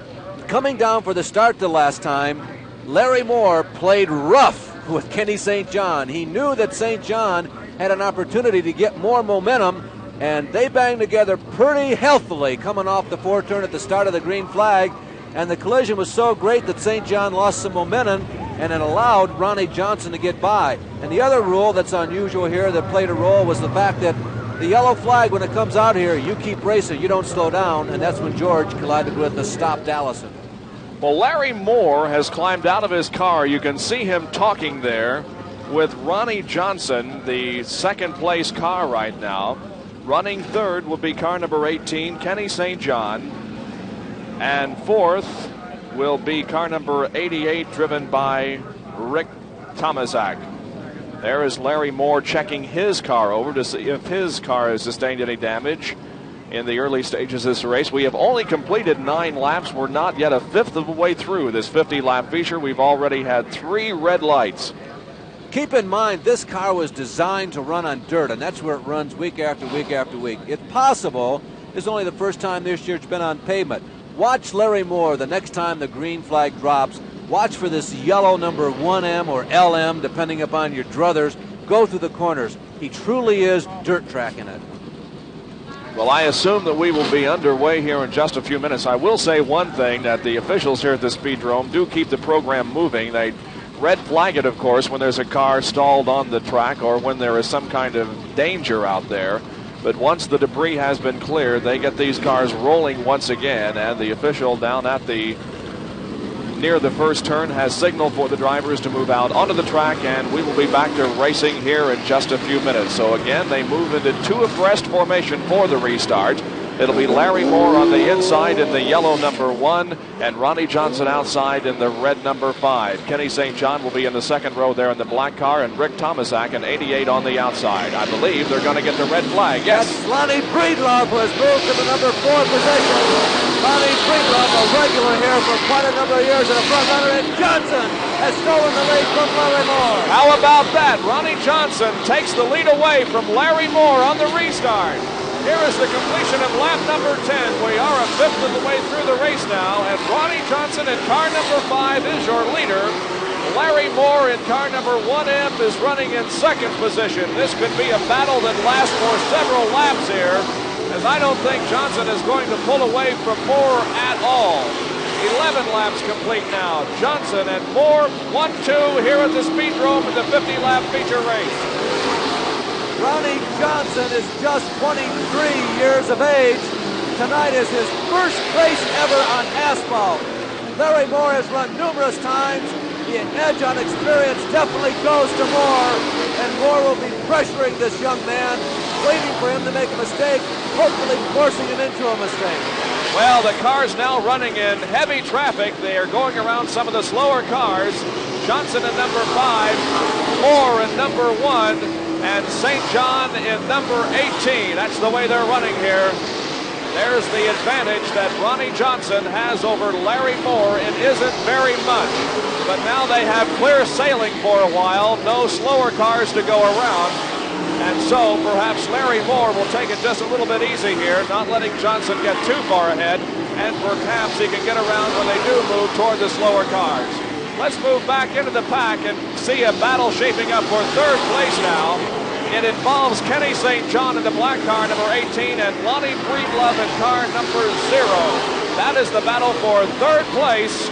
Coming down for the start the last time, Larry Moore played rough with Kenny St. John. He knew that St. John had an opportunity to get more momentum, and they banged together pretty healthily coming off the four turn at the start of the green flag, and the collision was so great that St. John lost some momentum, and it allowed Ronnie Johnson to get by. And the other rule that's unusual here that played a role was the fact that the yellow flag, when it comes out here, you keep racing, you don't slow down, and that's when George collided with the stopped Allison. Well, Larry Moore has climbed out of his car. You can see him talking there with Ronnie Johnson, the second place car right now. Running third will be car number 18, Kenny St. John. And fourth will be car number 88, driven by Rick Tomasak. There is Larry Moore checking his car over to see if his car has sustained any damage in the early stages of this race. We have only completed 9 laps. We're not yet a fifth of the way through this 50-lap feature. We've already had 3 red lights. Keep in mind, this car was designed to run on dirt, and that's where it runs week after week after week. It's possible it's only the first time this year it's been on pavement. Watch Larry Moore the next time the green flag drops. Watch for this yellow number 1M or LM, depending upon your druthers, go through the corners. He truly is dirt tracking it. Well, I assume that we will be underway here in just a few minutes. I will say one thing, that the officials here at the Speedrome do keep the program moving. They red flag it, of course, when there's a car stalled on the track or when there is some kind of danger out there. But once the debris has been cleared, they get these cars rolling once again, and the official down at the near the first turn has signaled for the drivers to move out onto the track, and we will be back to racing here in just a few minutes. So again, they move into 2 abreast formation for the restart. It'll be Larry Moore on the inside in the yellow number 1 and Ronnie Johnson outside in the red number 5. Kenny St. John will be in the second row there in the black car, and Rick Tomasak in 88 on the outside. I believe they're going to get the red flag. Yes. That's Lonnie Breedlove, who has moved to the number 4 position. Lonnie Breedlove, a regular here for quite a number of years, and a front runner, and Johnson has stolen the lead from Larry Moore. How about that? Ronnie Johnson takes the lead away from Larry Moore on the restart. Here is the completion of lap number 10. We are a fifth of the way through the race now, and Ronnie Johnson in car number 5 is your leader. Larry Moore in car number 1M is running in second position. This could be a battle that lasts for several laps here, as I don't think Johnson is going to pull away from Moore at all. 11 laps complete now. Johnson and Moore 1-2 here at the Speedrome in the 50-lap feature race. Ronnie Johnson is just 23 years of age. Tonight is his first race ever on asphalt. Larry Moore has run numerous times. The edge on experience definitely goes to Moore, and Moore will be pressuring this young man, waiting for him to make a mistake, hopefully forcing him into a mistake. Well, the car's now running in heavy traffic. They are going around some of the slower cars. Johnson in number 5, Moore in number 1, and St. John in number 18. That's the way they're running here. There's the advantage that Ronnie Johnson has over Larry Moore. It isn't very much, but now they have clear sailing for a while. No slower cars to go around. And so perhaps Larry Moore will take it just a little bit easy here, not letting Johnson get too far ahead, and perhaps he can get around when they do move toward the slower cars. Let's move back into the pack and see a battle shaping up for third place now. It involves Kenny St. John in the black car, number 18, and Lonnie Breedlove in car number 0. That is the battle for third place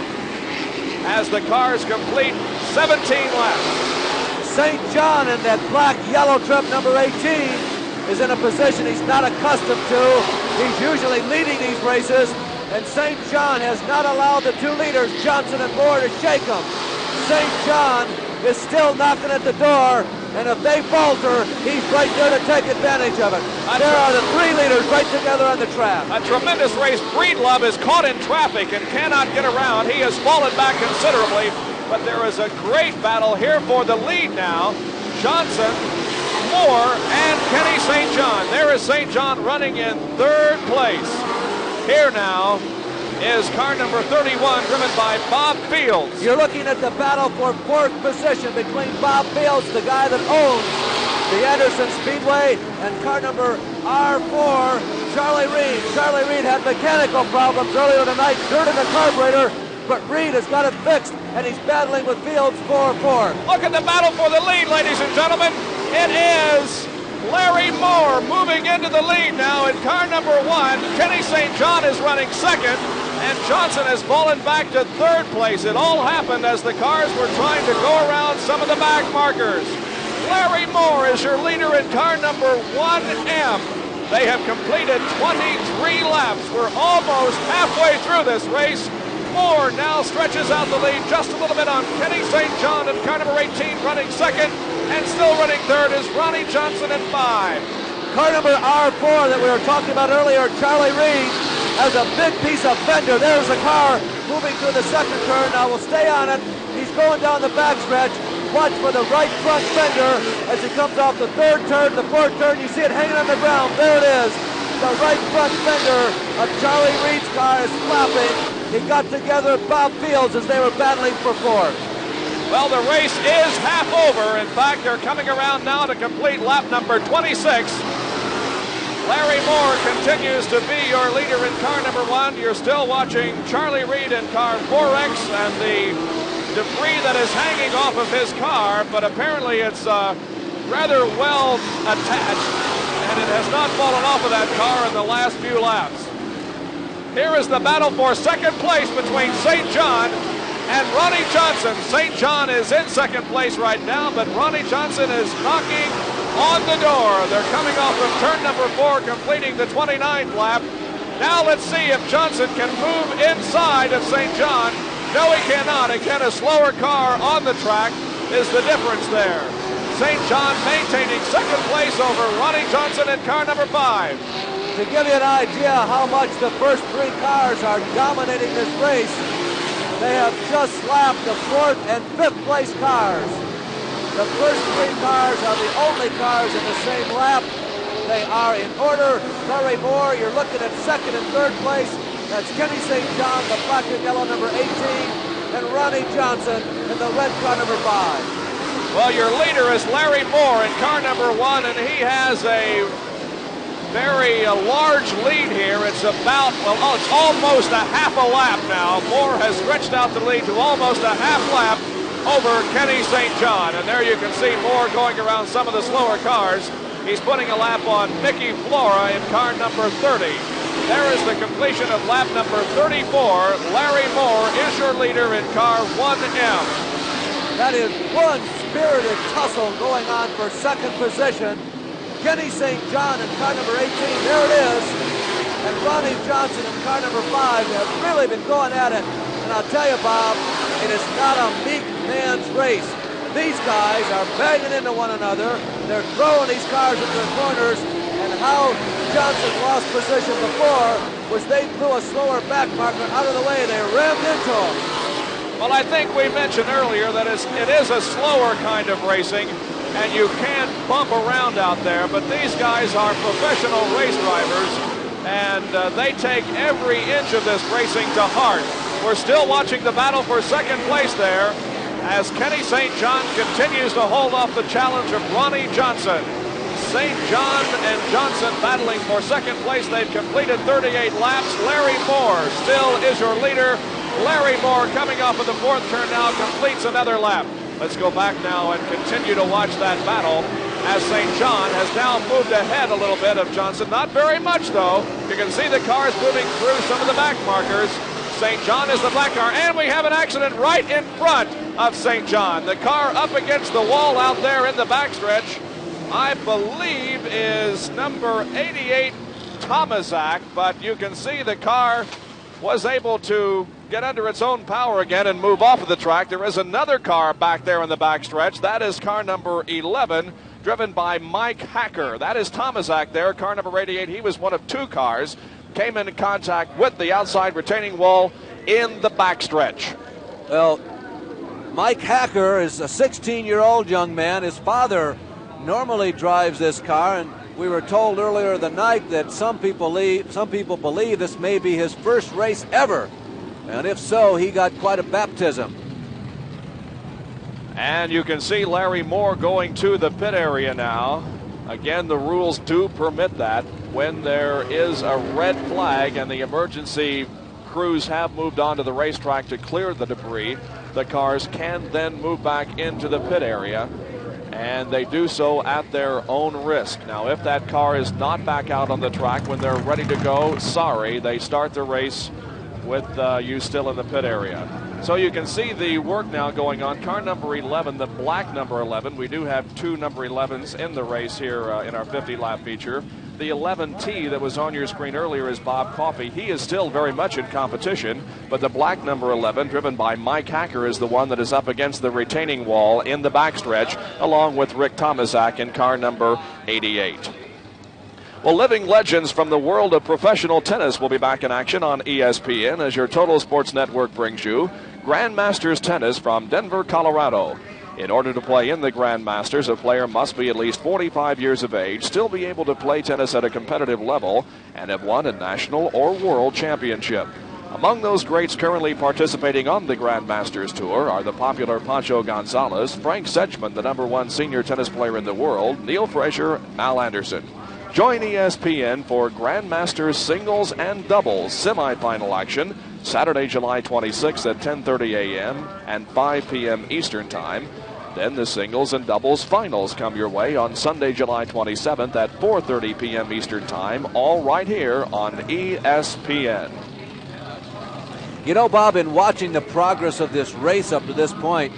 as the cars complete 17 laps. St. John in that black yellow trip number 18 is in a position he's not accustomed to. He's usually leading these races, and St. John has not allowed the 2 leaders, Johnson and Moore, to shake him. St. John is still knocking at the door, and if they falter, he's right there to take advantage of it. There are the 3 leaders right together on the track. A tremendous race. Breedlove is caught in traffic and cannot get around. He has fallen back considerably, but there is a great battle here for the lead now. Johnson, Moore, and Kenny St. John. There is St. John running in third place. Here now is car number 31, driven by Bob Fields. You're looking at the battle for 4th position between Bob Fields, the guy that owns the Anderson Speedway, and car number R4, Charlie Reed. Charlie Reed had mechanical problems earlier tonight, dirt in the carburetor, but Reed has got it fixed, and he's battling with Fields 4-4. Look at the battle for the lead, ladies and gentlemen. It is Larry Moore moving into the lead now in car number 1. Kenny St. John is running second, and Johnson has fallen back to third place. It all happened as the cars were trying to go around some of the back markers. Larry Moore is your leader in car number 1M. They have completed 23 laps. We're almost halfway through this race. Moore now stretches out the lead just a little bit on Kenny St. John, and car number 18 running second, and still running third is Ronnie Johnson in 5. Car number R4 that we were talking about earlier, Charlie Reed, has a big piece of fender. There's the car moving through the second turn. Now we'll stay on it. He's going down the backstretch. Watch for the right front fender as he comes off the third turn, the fourth turn. You see it hanging on the ground. There it is. The right front fender of Charlie Reed's car is flapping. He got together with Bob Fields as they were battling for fourth. Well, the race is half over. In fact, they're coming around now to complete lap number 26. Larry Moore continues to be your leader in car number 1. You're still watching Charlie Reed in car 4X and the debris that is hanging off of his car, but apparently it's rather well attached, and it has not fallen off of that car in the last few laps. Here is the battle for second place between St. John and Ronnie Johnson. St. John is in second place right now, but Ronnie Johnson is knocking on the door. They're coming off of turn number 4, completing the 29th lap. Now let's see if Johnson can move inside of St. John. No, he cannot. Again, a slower car on the track is the difference there. St. John maintaining second place over Ronnie Johnson in car number 5. To give you an idea how much the first 3 cars are dominating this race, they have just lapped the 4th and 5th place cars. The first 3 cars are the only cars in the same lap. They are in order. Larry Moore, you're looking at second and third place. That's Kenny St. John, the black and yellow number 18, and Ronnie Johnson in the red car number 5. Well, your leader is Larry Moore in car number 1, and he has a very large lead here. It's about, well, it's almost a half a lap now. Moore has stretched out the lead to almost a half lap over Kenny St. John. And there you can see Moore going around some of the slower cars. He's putting a lap on Mickey Flora in car number 30. There is the completion of lap number 34. Larry Moore is your leader in car 1M. That is one spirited tussle going on for second position. Kenny St. John in car number 18, there it is. And Ronnie Johnson in car number 5 have really been going at it. And I'll tell you, Bob, it is not a meek man's race. These guys are banging into one another. They're throwing these cars into the corners. And how Johnson lost position before was they threw a slower back marker out of the way. They rammed into him. Well, I think we mentioned earlier that it is a slower kind of racing, and you can't bump around out there, but these guys are professional race drivers, and they take every inch of this racing to heart. We're still watching the battle for second place there as Kenny St. John continues to hold off the challenge of Ronnie Johnson. St. John and Johnson battling for second place. They've completed 38 laps. Larry Moore still is your leader. Larry Moore coming off of the 4th turn now completes another lap. Let's go back now and continue to watch that battle as St. John has now moved ahead a little bit of Johnson. Not very much, though. You can see the cars moving through some of the back markers. St. John is the black car, and we have an accident right in front of St. John. The car up against the wall out there in the backstretch, I believe, is number 88, TOMASIK, but you can see the car was able to get under its own power again and move off of the track. There is another car back there in the backstretch. That is car number 11, driven by Mike Hacker. That is TOMASIK there, car number 88. He was one of 2 cars, came into contact with the outside retaining wall in the backstretch. Well, Mike Hacker is a 16-year-old young man. His father normally drives this car, and we were told earlier the night that some people believe this may be his first race ever. And if so, he got quite a baptism. And you can see Larry Moore going to the pit area now. Again, the rules do permit that. When there is a red flag and the emergency crews have moved onto the racetrack to clear the debris, the cars can then move back into the pit area, and they do so at their own risk. Now, if that car is not back out on the track when they're ready to go, sorry, they start the race with you still in the pit area. So you can see the work now going on. Car number 11, the black number 11. We do have 2 number 11s in the race here in our 50-lap feature. the 11T that was on your screen earlier is Bob Coffey. He is still very much in competition, but the black number 11, driven by Mike Hacker, is the one that is up against the retaining wall in the backstretch, along with Rick TOMASIK in car number 88. Well, living legends from the world of professional tennis will be back in action on ESPN as your Total Sports Network brings you Grandmasters Tennis from Denver, Colorado. In order to play in the Grandmasters, a player must be at least 45 years of age, still be able to play tennis at a competitive level, and have won a national or world championship. Among those greats currently participating on the Grandmasters Tour are the popular Pancho Gonzalez, Frank Sedgman, the #1 senior tennis player in the world, Neil Frazier, Al Anderson. Join ESPN for Grandmasters singles and doubles semifinal action Saturday, July 26th at 10:30 a.m. and 5 p.m. Eastern Time. Then the singles and doubles finals come your way on Sunday, July 27th at 4:30 p.m. Eastern Time, all right here on ESPN. You know, Bob, in watching the progress of this race up to this point,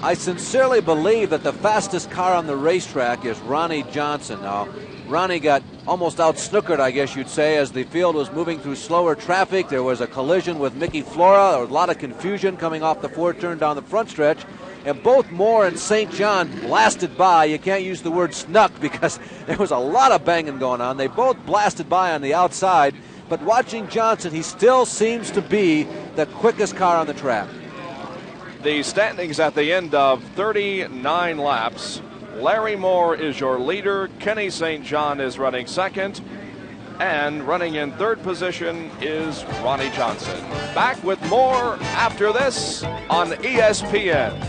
I sincerely believe that the fastest car on the racetrack is Ronnie Johnson. Now, Ronnie got almost out-snookered, I guess you'd say, as the field was moving through slower traffic. There was a collision with Mickey Flora. There was a lot of confusion coming off the 4-turn down the front stretch. And both Moore and St. John blasted by. You can't use the word snuck because there was a lot of banging going on. They both blasted by on the outside. But watching Johnson, he still seems to be the quickest car on the track. The standings at the end of 39 laps. Larry Moore is your leader. Kenny St. John is running second. And running in third position is Ronnie Johnson. Back with more after this on ESPN.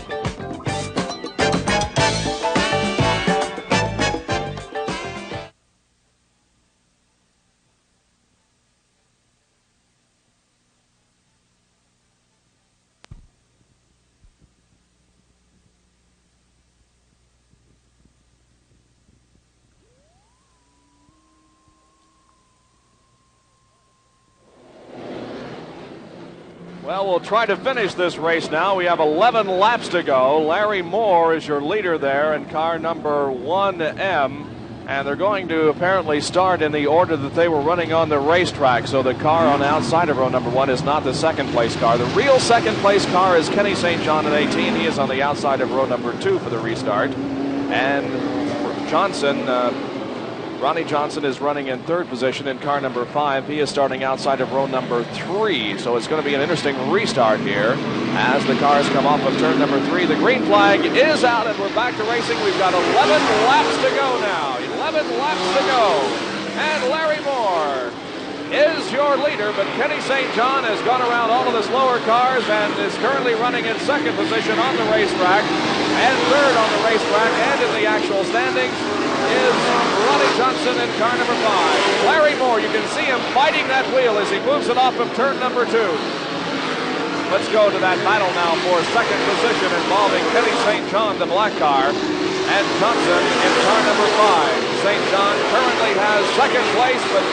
Well, we'll try to finish this race now. We have 11 laps to go. Larry Moore is your leader there in car number 1M. And they're going to apparently start in the order that they were running on the racetrack. So the car on the outside of row number 1 is not the second place car. The real second place car is Kenny St. John at 18. He is on the outside of row number 2 for the restart. And Johnson, Ronnie Johnson is running in third position in car number 5. He is starting outside of row number 3. So it's going to be an interesting restart here as the cars come off of turn number 3. The green flag is out and we're back to racing. We've got 11 laps to go now. 11 laps to go. And Larry Moore is your leader, but Kenny St. John has gone around all of the slower cars and is currently running in second position on the racetrack. And third on the racetrack and in the actual standings is Ronnie Johnson in car number 5. Larry Moore, you can see him fighting that wheel as he moves it off of turn number 2. Let's go to that battle now for second position involving Kenny St. John, the black car, and Johnson in car number 5. St. John currently has second place, but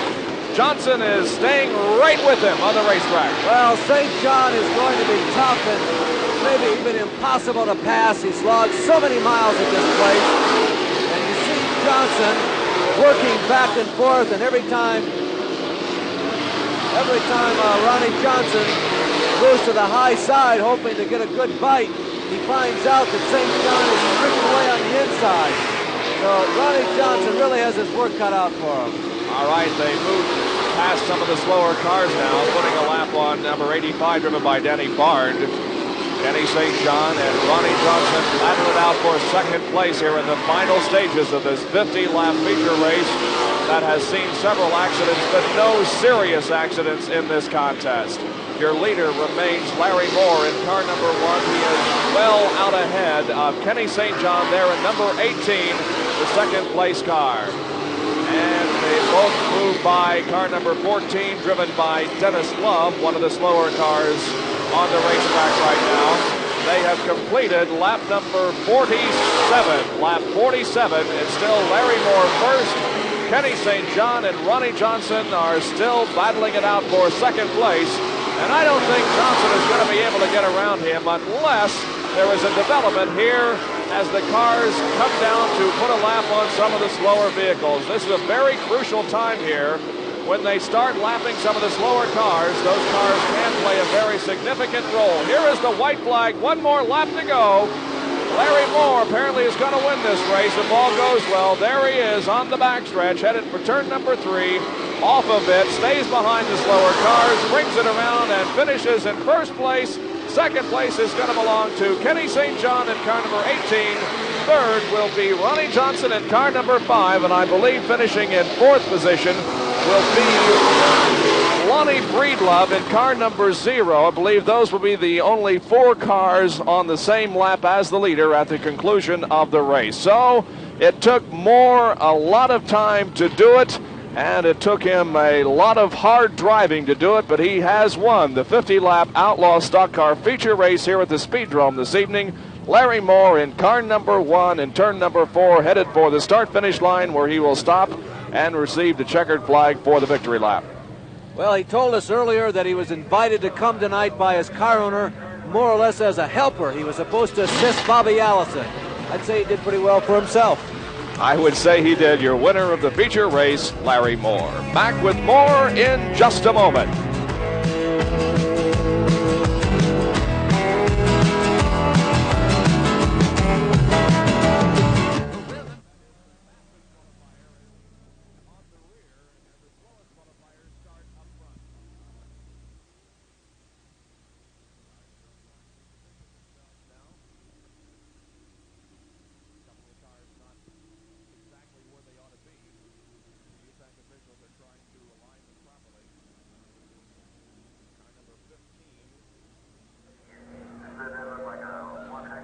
Johnson is staying right with him on the racetrack. Well, St. John is going to be tough and maybe even impossible to pass. He's logged so many miles at this place. And you see Johnson working back and forth, and every time Ronnie Johnson goes to the high side hoping to get a good bite, he finds out that St. John is stripped away on the inside. So Ronnie Johnson really has his work cut out for him. All right, they moved past some of the slower cars now, putting a lap on number 85, driven by Danny Bard. Kenny St. John and Ronnie Johnson battle it out for second place here in the final stages of this 50-lap feature race that has seen several accidents, but no serious accidents in this contest. Your leader remains Larry Moore in car number 1. He is well out ahead of Kenny St. John there in number 18, the second place car. And they both move by car number 14, driven by Dennis Love, one of the slower cars on the racetrack right now. They have completed lap number 47. Lap 47, it's still Larry Moore first. Kenny St. John and Ronnie Johnson are still battling it out for second place. And I don't think Johnson is going to be able to get around him unless there is a development here as the cars come down to put a lap on some of the slower vehicles. This is a very crucial time here. When they start lapping some of the slower cars, those cars can play a very significant role. Here is the white flag. One more lap to go. Larry Moore apparently is going to win this race if all goes well. There he is on the backstretch, headed for turn number 3. Off of it, stays behind the slower cars, brings it around, and finishes in first place. Second place is going to belong to Kenny St. John in car number 18. Third will be Ronnie Johnson in car number 5, and I believe finishing in fourth position will be Lonnie Breedlove in car number 0. I believe those will be the only 4 cars on the same lap as the leader at the conclusion of the race. So it took Moore a lot of time to do it, and it took him a lot of hard driving to do it, but he has won the 50-lap Outlaw Stock Car feature race here at the Speedrome this evening. Larry Moore in car number 1 and turn number 4, headed for the start-finish line where he will stop and receive the checkered flag for the victory lap. Well, he told us earlier that he was invited to come tonight by his car owner more or less as a helper. He was supposed to assist Bobby Allison. I'd say he did pretty well for himself. I would say he did. Your winner of the feature race, Larry Moore. Back with more in just a moment.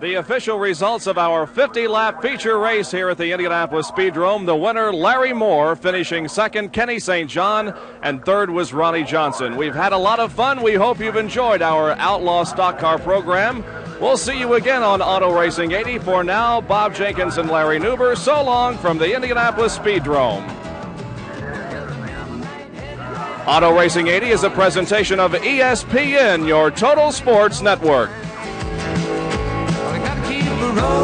The official results of our 50-lap feature race here at the Indianapolis Speedrome. The winner, Larry Moore, finishing second, Kenny St. John, and third was Ronnie Johnson. We've had a lot of fun. We hope you've enjoyed our Outlaw Stock Car program. We'll see you again on Auto Racing 80. For now, Bob Jenkins and Larry Nuber, so long from the Indianapolis Speedrome. Auto Racing 80 is a presentation of ESPN, your total sports network. Roll.